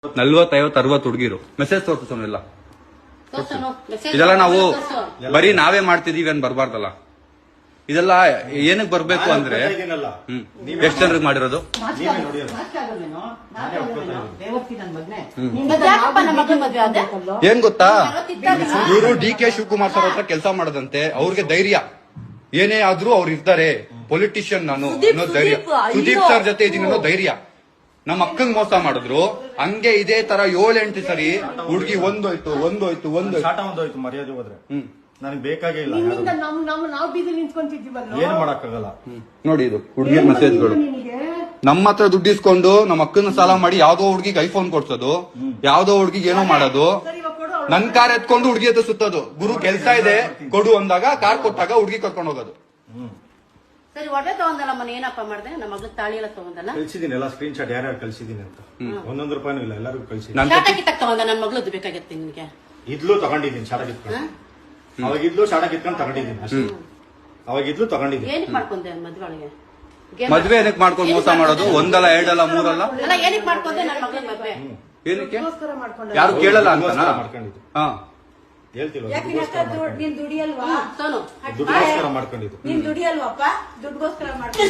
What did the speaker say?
40-50-60 ಹುಡುಗಿರು ಮೆಸೇಜ್ ತೋರಿಸೋನಿಲ್ಲ. ಇದೆಲ್ಲ ನಾವು ಬರೀ ನಾವೇ ಮಾಡ್ತಿದೀವಿ ಅಂತ ಬರ್ಬಾರ್ದಲ್ಲ. ಇದೆಲ್ಲ ಏನಕ್ಕೆ ಬರ್ಬೇಕು ಅಂದ್ರೆ ಎಷ್ಟು ಜನರಿಗೆ ಮಾಡಿರೋದು? ಏನ್ ಗೊತ್ತಾ, ಇವರು DK ಶಿವಕುಮಾರ್ ಸರ್ ಹತ್ರ ಕೆಲಸ ಮಾಡದಂತೆ. ಅವ್ರಿಗೆ ಧೈರ್ಯ ಏನೇ ಆದ್ರೂ ಅವ್ರು ಇರ್ತಾರೆ, ಪೊಲಿಟಿಷಿಯನ್ ನಾನು ಅನ್ನೋ ಧೈರ್ಯ. ಸುದೀಪ್ ಸರ್ ಜೊತೆ ಇದೀನಿ ಅನ್ನೋ ಧೈರ್ಯ. ನಮ್ಮ ಅಕ್ಕಂಗ್ ಮೋಸ ಮಾಡಿದ್ರು, ಹಂಗೆ ಇದೇ ತರ 7-8 ಸರಿ ಹುಡುಗಿ ಒಂದೋಯ್ತು ಮರ್ಯಾದೆ ಹೋದ್ರೆ ನನಗೆ ಬೇಕಾಗೇ ಇಲ್ಲ. ಏನು ಮಾಡಕ್ಕಾಗಲ್ಲ. ನೋಡಿ ಇದು ಹುಡುಗಿ ಮೆಸೇಜ್ಗಳು. ನಮ್ಮ ಹತ್ರ ದುಡ್ಡು ಇಸ್ಕೊಂಡು ನಮ್ಮ ಅಕ್ಕನ ಸಾಲ ಮಾಡಿ ಯಾವ್ದೋ ಹುಡುಗಿಗೆ ಐಫೋನ್ ಕೊಡ್ಸೋದು, ಯಾವ್ದೋ ಹುಡುಗಿಗೆ ಏನೋ ಮಾಡೋದು, ನನ್ ಕಾರ್ ಎತ್ಕೊಂಡು ಹುಡುಗಿ ಹತ್ರ ಸುತ್ತೋದು. ಗುರು ಕೆಲ್ಸ ಇದೆ ಕೊಡು ಅಂದಾಗ ಕಾರ್ ಕೊಟ್ಟಾಗ ಹುಡುಗಿ ಕರ್ಕೊಂಡು ಹೋಗೋದು. ಸರಿ, ಒಡೆ ತಗೊಂಡಲ್ಲ ಮನೆ ಏನಪ್ಪ ಮಾಡಿದೆ? ನಮ್ಮ ಮಗಳ ತಾಳಿ ಎಲ್ಲ ತಗೊಂಡಲ್ಲ, ಕಳ್ಸಿದೀನಿ ಎಲ್ಲ ಸ್ಕ್ರೀನ್ ಶಾಟ್ ಯಾರ್ಯಾರು ಕಳ್ಸಿದೀನಿ ಅಂತ. 1 ರೂಪಾಯಿನೂ ಇಲ್ಲ, ಎಲ್ಲರಿಗೂ ಕಳ್ಸಿದೀನಿ. ಶಾಟ ಕಿತ್ತಕ್ ತಗೊಂಡ ನನ್ನ ಮಗಳದ್ದು ಬೇಕಾಗಿತ್ತು ನಿನ್ಗೆ. ಇದ್ಲು ತಗೊಂಡಿದ್ದೀನಿ, ಶಾಟ ಕಿತ್ಕೊಂಡು. ಅವಾಗಿದ್ಲು ಶಾಟ ಕಿತ್ಕೊಂಡು ತಗೊಂಡಿದ್ದೀನಿ ಅಷ್ಟೇ. ಅವಾಗಿದ್ಲು ತಗೊಂಡಿದ್ದೀನಿ. ಏನಕ್ಕೆ ಮಾಡ್ಕೊಂಡೆ ಮದ್ವೆ ಒಳಗೆ? ಮದ್ವೆ ಏನಕ್ಕೆ ಮಾಡ್ಕೊಂಡು ಮೋಸ ಮಾಡೋದು? 1 ಅಲ್ಲ 2 ಅಲ್ಲ 3 ಅಲ್ಲ. ಅಲ್ಲ, ಏನಕ್ಕೆ ಮಾಡ್ಕೊಂಡೆ ನನ್ನ ಮಗಳ ಮದ್ವೆ? ಏನಕ್ಕೆ ಯಾರು ಕೇಳಲ್ಲ ಅಂತ ಮಾಡ್ಕೊಂಡಿದ್ದು. ಹಾ ಹೇಳ್ತಿಲ್ವಾ, ನೀನ್ ದುಡಿಯಲ್ವಾ? ದುಡ್ಡುಗೋಸ್ಕರ ಮಾಡ್ಕೊಂಡಿದ್ದು. ನೀನ್ ದುಡಿಯಲ್ವಪ್ಪ? ದುಡ್ಡುಗೋಸ್ಕರ ಮಾಡ್ಕೊಂಡು